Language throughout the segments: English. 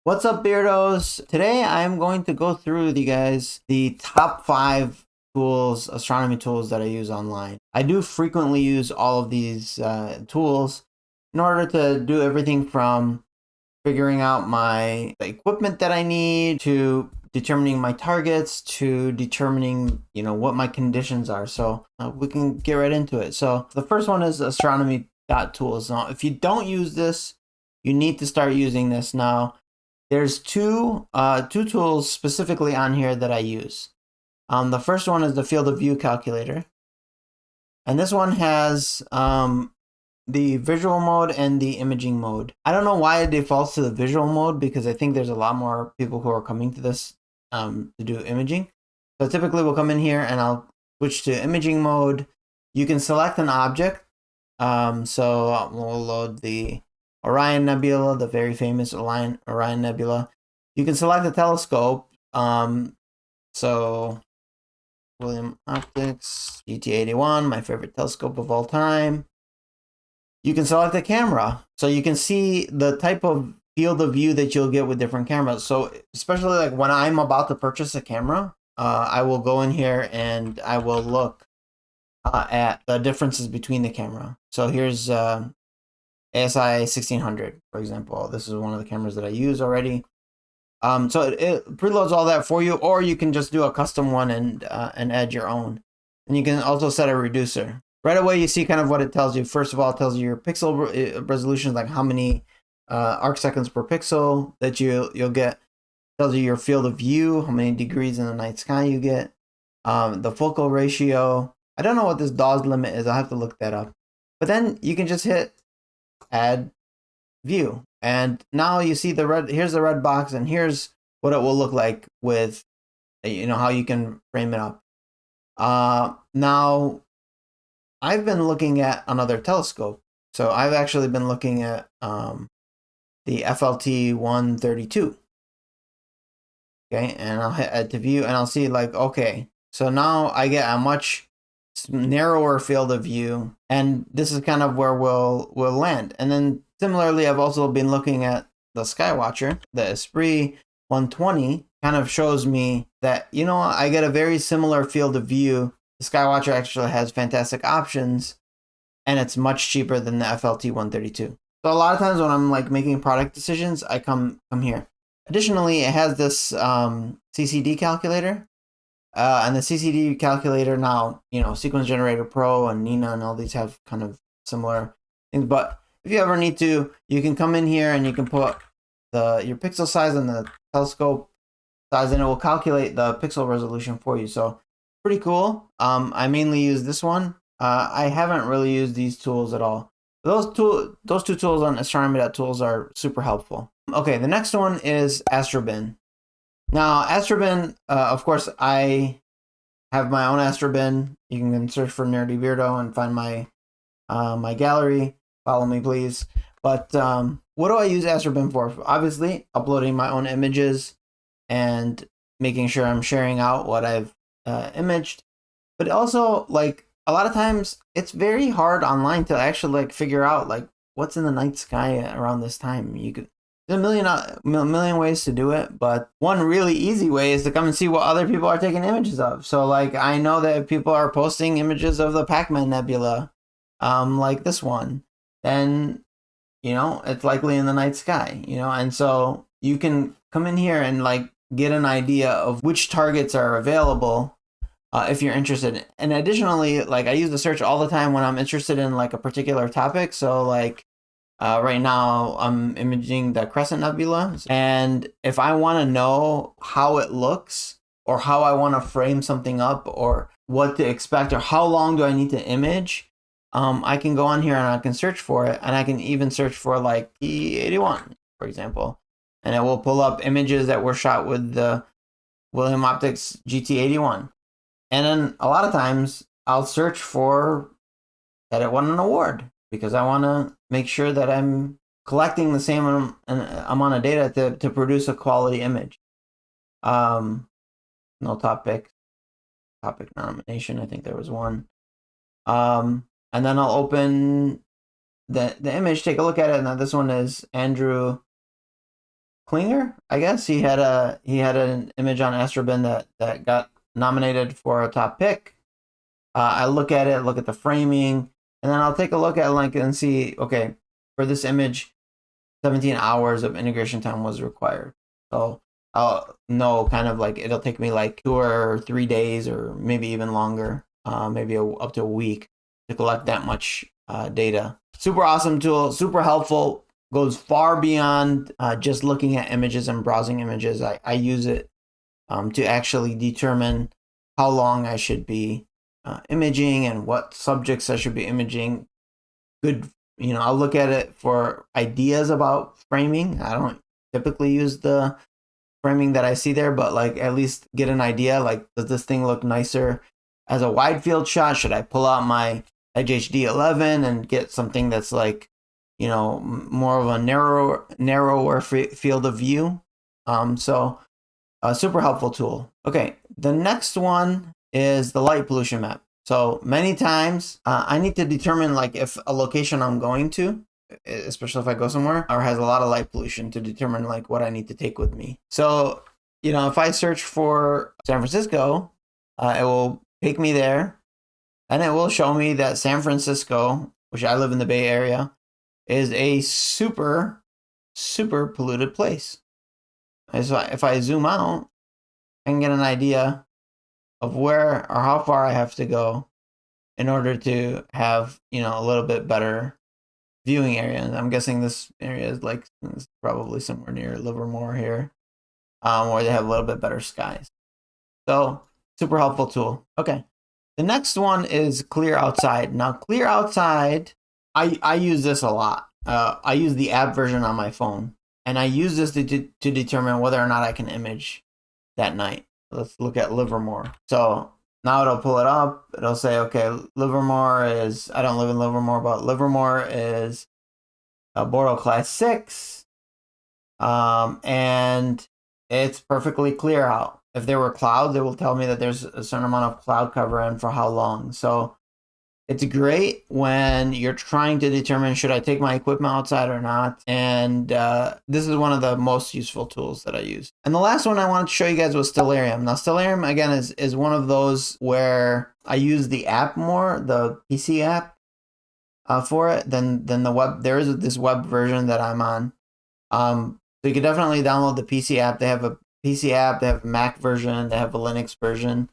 What's up, Beardos? Today I'm going to go through with you guys the top 5 tools, astronomy tools that I use online. I do frequently use all of these tools in order to do everything from figuring out the equipment that I need to determining my targets to determining, what my conditions are. So we can get right into it. So the first one is Astronomy Dot Tools. Now, if you don't use this, you need to start using this now. There's two tools specifically on here that I use. The first one is the field of view calculator, and this one has the visual mode and the imaging mode. I don't know why it defaults to the visual mode because I think there's a lot more people who are coming to this to do imaging. So typically we'll come in here and I'll switch to imaging mode. You can select an object. So we'll load the Orion Nebula, the very famous Orion Nebula. You can select the telescope. So William Optics GT81, my favorite telescope of all time. You can select a camera, so you can see the type of field of view that you'll get with different cameras. So especially like when I'm about to purchase a camera, I will go in here and I will look at the differences between the camera. So here's ASI 1600, for example. This is one of the cameras that I use already. So it preloads all that for you, or you can just do a custom one and add your own. And you can also set a reducer. Right away, you see kind of what it tells you. First of all, it tells you your pixel resolution, like how many arc seconds per pixel that you'll get. It tells you your field of view, how many degrees in the night sky you get, the focal ratio. I don't know what this Dawes limit is. I'll have to look that up. But then you can just hit add view. And now you see here's the red box, and here's what it will look like with, how you can frame it up. Now, I've been looking at another telescope. So I've actually been looking at the FLT 132. Okay, and I'll hit add to view, and I'll see like, okay, so now I get a much narrower field of view, and this is kind of where we'll land. And then similarly, I've also been looking at the Skywatcher. The Esprit 120 kind of shows me that, I get a very similar field of view. The Skywatcher actually has fantastic options, and it's much cheaper than the FLT 132. So a lot of times when I'm like making product decisions, I come here. Additionally, it has this CCD calculator. And the CCD calculator now, Sequence Generator Pro and Nina and all these have kind of similar things. But if you ever need to, you can come in here and you can put your pixel size and the telescope size, and it will calculate the pixel resolution for you. So pretty cool. I mainly use this one. I haven't really used these tools at all. Those two tools on Astronomy Dot Tools are super helpful. Okay, the next one is Astrobin. Now, Astrobin, of course, I have my own Astrobin. You can search for Nerdy Beardo and find my my gallery. Follow me, please. But what do I use Astrobin for? Obviously, uploading my own images and making sure I'm sharing out what I've imaged. But also, like, a lot of times, it's very hard online to actually like figure out like what's in the night sky around this time. There's a million ways to do it, but one really easy way is to come and see what other people are taking images of. So, like, I know that if people are posting images of the Pac-Man Nebula, like this one, then, it's likely in the night sky, and so you can come in here and, like, get an idea of which targets are available if you're interested. And additionally, like, I use the search all the time when I'm interested in, like, a particular topic. So, like, right now, I'm imaging the Crescent Nebula, and if I want to know how it looks, or how I want to frame something up, or what to expect, or how long do I need to image, I can go on here and I can search for it, and I can even search for like P81, for example, and it will pull up images that were shot with the William Optics GT81. And then a lot of times, I'll search for that it won an award, because I want to make sure that I'm collecting the same amount of data to produce a quality image. No topic nomination. I think there was one. And then I'll open the image, take a look at it. Now this one is Andrew Klinger, I guess. He had an image on Astrobin that got nominated for a top pick. I look at it, look at the framing, and then I'll take a look at like and see, okay, for this image, 17 hours of integration time was required. So I'll know kind of like it'll take me like 2 or 3 days or maybe even longer, maybe up to a week to collect that much data. Super awesome tool, super helpful, goes far beyond just looking at images and browsing images. I use it to actually determine how long I should be imaging and what subjects I should be imaging. Good, I'll look at it for ideas about framing. I don't typically use the framing that I see there, but like at least get an idea. Like, does this thing look nicer as a wide field shot? Should I pull out my HHD 11 and get something that's like, more of a narrower field of view? So a super helpful tool. Okay, the next one is the light pollution map. So many times I need to determine like if a location I'm going to, especially if I go somewhere or has a lot of light pollution, to determine like what I need to take with me. So, if I search for San Francisco, it will take me there and it will show me that San Francisco, which I live in the Bay Area, is a super, super polluted place. And so if I zoom out, I can get an idea of where or how far I have to go in order to have, a little bit better viewing area. And I'm guessing this area is like probably somewhere near Livermore here, where they have a little bit better skies. So super helpful tool. Okay. The next one is Clear Outside. Now, Clear Outside, I use this a lot. I use the app version on my phone, and I use this to determine whether or not I can image that night. Let's look at Livermore. So now it'll pull it up. It'll say, okay, Livermore is, I don't live in Livermore, but Livermore is a Bordeaux Class 6. And it's perfectly clear out. If there were clouds, it will tell me that there's a certain amount of cloud cover and for how long. So it's great when you're trying to determine, should I take my equipment outside or not? And this is one of the most useful tools that I use. And the last one I wanted to show you guys was Stellarium. Now, Stellarium, again, is one of those where I use the app more, the PC app for it, than the web. There is this web version that I'm on. So you can definitely download the PC app. They have a PC app, they have a Mac version, they have a Linux version.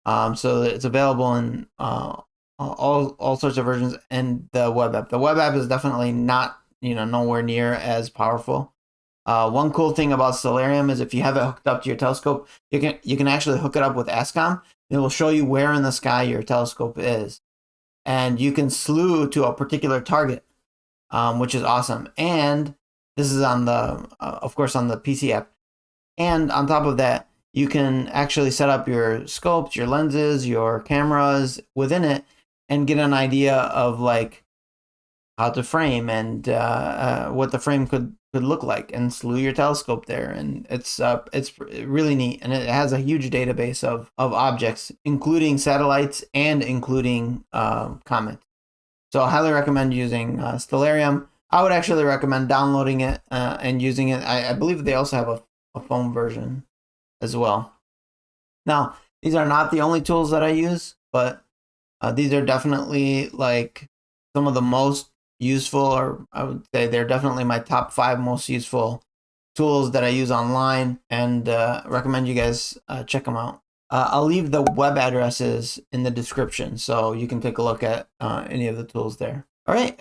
So it's available in all sorts of versions, and the web app. The web app is definitely not, nowhere near as powerful. One cool thing about Stellarium is if you have it hooked up to your telescope, you can actually hook it up with ASCOM. It will show you where in the sky your telescope is, and you can slew to a particular target, which is awesome. And this is on the, of course, on the PC app. And on top of that, you can actually set up your scopes, your lenses, your cameras within it, and get an idea of like how to frame and what the frame could look like, and slew your telescope there. And it's really neat, and it has a huge database of objects, including satellites and including comets. So I highly recommend using Stellarium. I would actually recommend downloading it and using it. I believe they also have a phone version as well. Now, these are not the only tools that I use, but these are definitely like some of the most useful, or I would say they're definitely my top 5 most useful tools that I use online, and recommend you guys check them out. I'll leave the web addresses in the description, so you can take a look at any of the tools there. All right,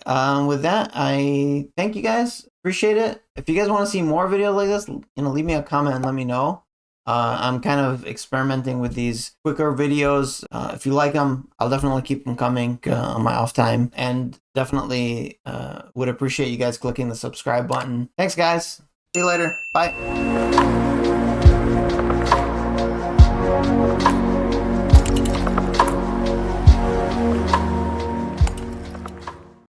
with that, I thank you guys. Appreciate it. If you guys want to see more videos like this, leave me a comment and let me know. I'm kind of experimenting with these quicker videos. If you like them, I'll definitely keep them coming on my off time, and definitely would appreciate you guys clicking the subscribe button. Thanks, guys. See you later. Bye.